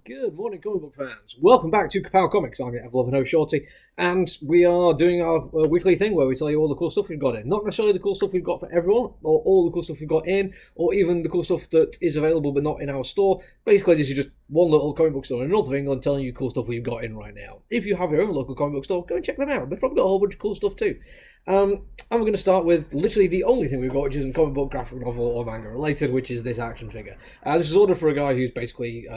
Good morning, comic book fans. Welcome back to Ka-Pow Comics. I'm your ever-loving host, Shorty, and we are doing our weekly thing where we tell you all the cool stuff we've got in. Not necessarily the cool stuff we've got for everyone, or all the cool stuff we've got in, or even the cool stuff that is available but not in our store. Basically, this is just one little comic book store in the north of England telling you cool stuff we've got in right now. If you have your own local comic book store, go and check them out. They've probably got a whole bunch of cool stuff too. And we're going to start with literally the only thing we've got, which isn't comic book, graphic novel, or manga related, which is this action figure. This is ordered for a guy who's basically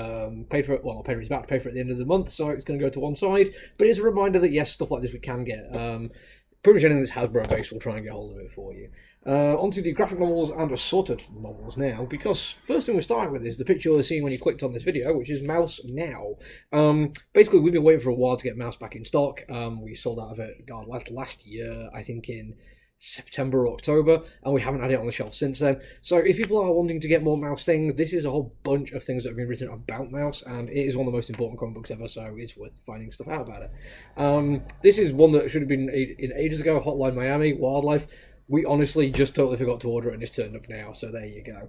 paid for it. Well, not paid for it, he's about to pay for it at the end of the month, so it's going to go to one side. But it's a reminder that yes, stuff like this we can get. Pretty much anything that's Hasbro based, we'll try and get hold of it for you. Onto the graphic novels and assorted novels now, because first thing we're starting with is the picture you're seeing when you clicked on this video, which is Mouse Now. Basically, we've been waiting for a while to get Mouse back in stock. We sold out of it last year, I think in September or October, and we haven't had it on the shelf since then. So if people are wanting to get more Mouse things, this is a whole bunch of things that have been written about Mouse, and it is one of the most important comic books ever, so it's worth finding stuff out about it. This is one that should have been in ages ago, Hotline Miami, Wildlife. We honestly just totally forgot to order it and it's turned up now, so there you go.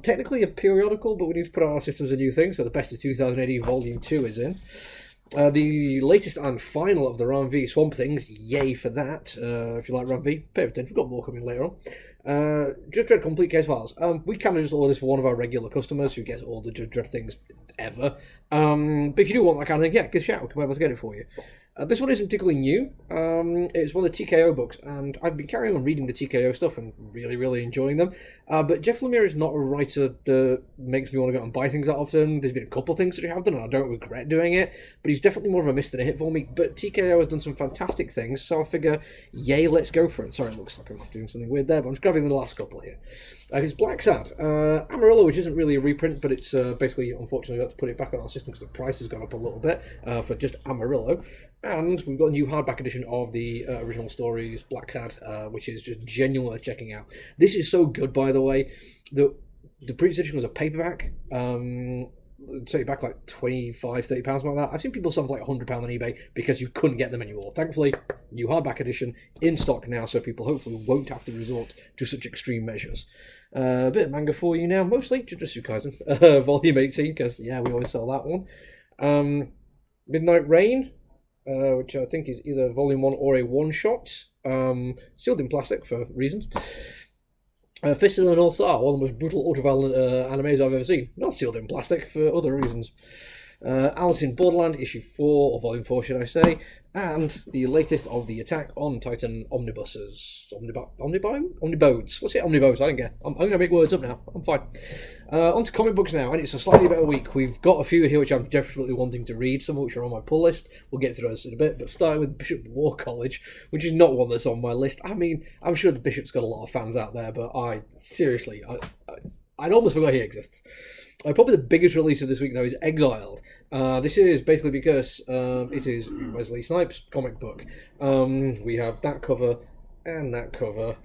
Technically a periodical, but we need to put on our systems a new thing, so the Best of 2080 Volume 2 is in. The latest and final of the Ram V Swamp Things, yay for that. If you like Ram V, pay attention, we've got more coming later on. Judge Dredd Complete Case Files. We kind of just order this for one of our regular customers who gets all the Judge Dredd things ever. But if you do want that kind of thing, yeah, give us a shout, we'll be able to get it for you. This one isn't particularly new. It's one of the TKO books, and I've been carrying on reading the TKO stuff and really, really enjoying them. But Jeff Lemire is not a writer that makes me want to go and buy things that often. There's been a couple of things that I have done, and I don't regret doing it, but he's definitely more of a miss than a hit for me. But TKO has done some fantastic things, so I figure, yay, let's go for it. Sorry, it looks like I'm doing something weird there, but I'm just grabbing the last couple here. It's Black Sad, Amarillo, which isn't really a reprint, but it's basically, unfortunately, got to put it back on our system because the price has gone up a little bit for just Amarillo. And we've got a new hardback edition of the original stories, Black Sad, which is just genuinely checking out. This is so good, by the way. The previous edition was a paperback. Set it back like £25, £30, something like that. I've seen people sell for like £100 on eBay because you couldn't get them anymore. Thankfully, new hardback edition in stock now, so people hopefully won't have to resort to such extreme measures. A bit of manga for you now, mostly Jujutsu Kaisen, Volume 18, because yeah, we always sell that one. Midnight Rain, which I think is either Volume 1 or a one-shot, sealed in plastic for reasons. Fist of the North Star, one of the most brutal, ultra-violent animes I've ever seen. Not sealed in plastic for other reasons. Alice in Borderland, issue 4, or volume 4 should I say, and the latest of the Attack on Titan omnibuses. Omnibodes? Let's say omnibodes, I don't care. I'm going to make words up now, I'm fine. On to comic books now, and it's a slightly better week. We've got a few here which I'm desperately wanting to read, some of which are on my pull list. We'll get to those in a bit, but starting with Bishop War College, which is not one that's on my list. I mean, I'm sure the Bishop's got a lot of fans out there, but I'd almost forgot he exists. Probably the biggest release of this week, though, is Exiled. This is basically because it is Wesley Snipes' comic book. We have that cover, and that cover,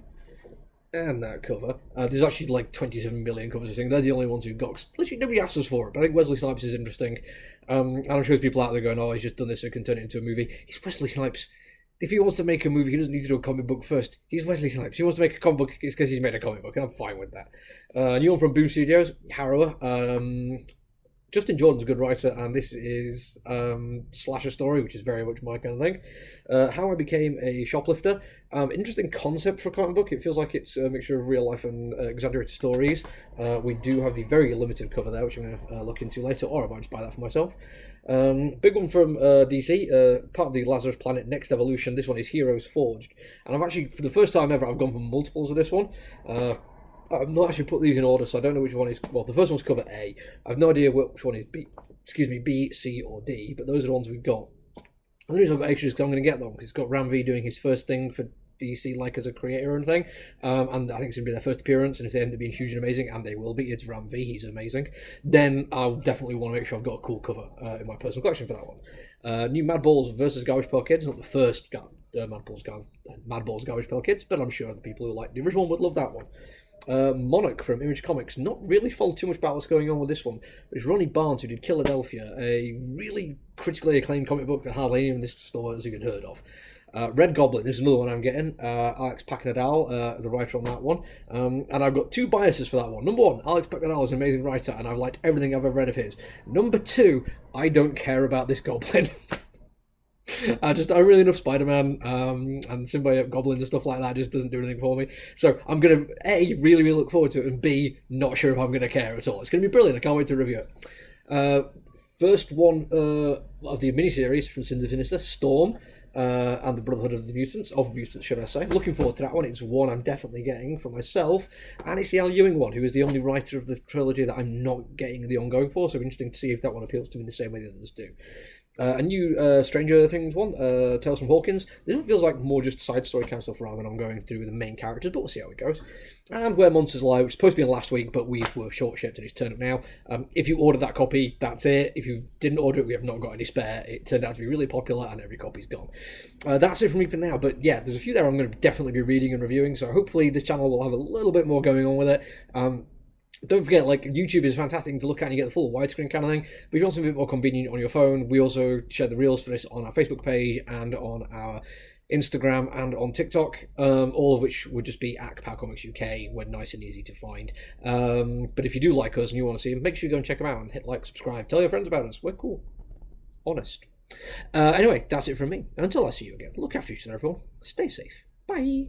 and that cover. There's actually like 27 million covers, I think. They're the only ones who've got... Literally, nobody asked us for it, but I think Wesley Snipes is interesting. And I'm sure there's people out there going, oh, he's just done this so he can turn it into a movie. He's Wesley Snipes. If he wants to make a movie, he doesn't need to do a comic book first. He's Wesley Snipes. If he wants to make a comic book, it's because he's made a comic book. I'm fine with that. New one from Boom Studios, Harrower. Justin Jordan's a good writer, and this is slasher story, which is very much my kind of thing. How I Became a Shoplifter. Interesting concept for a comic book. It feels like it's a mixture of real life and exaggerated stories. We do have the very limited cover there, which I'm going to look into later, or I might just buy that for myself. Big one from DC, part of the Lazarus Planet Next Evolution. This one is Heroes Forged, and I've actually, for the first time ever, I've gone for multiples of this one. I've not actually put these in order, so I don't know which one is... Well, the first one's cover A. I've no idea which one is B, C, or D, but those are the ones we've got. And the reason I've got extras is because I'm going to get them, because it's got Ram V doing his first thing for DC, like as a creator and thing, and I think it's going to be their first appearance, and if they end up being huge and amazing, and they will be, it's Ram V, he's amazing, then I'll definitely want to make sure I've got a cool cover in my personal collection for that one. New Mad Balls versus Garbage Pail Kids, not the first Mad Balls Garbage Pail Kids, but I'm sure the people who like the original one would love that one. Monarch from Image Comics. Not really followed too much about what's going on with this one, but it's Ronnie Barnes who did Philadelphia, a really critically acclaimed comic book that hardly anyone in this store has even heard of. Red Goblin is another one I'm getting. Alex Packnadal, the writer on that one. And I've got two biases for that one. Number one, Alex Packnadal is an amazing writer, and I've liked everything I've ever read of his. Number two, I don't care about this Goblin. I really love Spider-Man and symbiote goblins and stuff like that. Just doesn't do anything for me. So I'm gonna really look forward to it, and B, not sure if I'm gonna care at all. It's gonna be brilliant. I can't wait to review it. First one of the miniseries from Sins of Sinister, Storm, and the Brotherhood of the Mutants, should I say. Looking forward to that one. It's one I'm definitely getting for myself, and it's the Al Ewing one, who is the only writer of the trilogy that I'm not getting the ongoing for. So it'll be interesting to see if that one appeals to me the same way the others do. A new Stranger Things one, Tales from Hawkins. This one feels like more just side story kind of stuff rather than ongoing to do with the main characters, but we'll see how it goes. And Where Monsters Lie, which was supposed to be in last week, but we were short shipped and it's turned up now. If you ordered that copy, that's it. If you didn't order it, we have not got any spare. It turned out to be really popular and every copy's gone. That's it from me for now, but yeah, there's a few there I'm going to definitely be reading and reviewing, so hopefully this channel will have a little bit more going on with it. Don't forget, like, YouTube is fantastic to look at and you get the full widescreen kind of thing, but if you want something a bit more convenient on your phone, we also share the reels for this on our Facebook page and on our Instagram and on TikTok, all of which would just be at Ka-Pow Comics UK. We're nice and easy to find. But if you do like us and you want to see them, make sure you go and check them out and hit like, subscribe, tell your friends about us. We're cool. Honest. Anyway, that's it from me. Until I see you again, look after each other, everyone. Stay safe. Bye.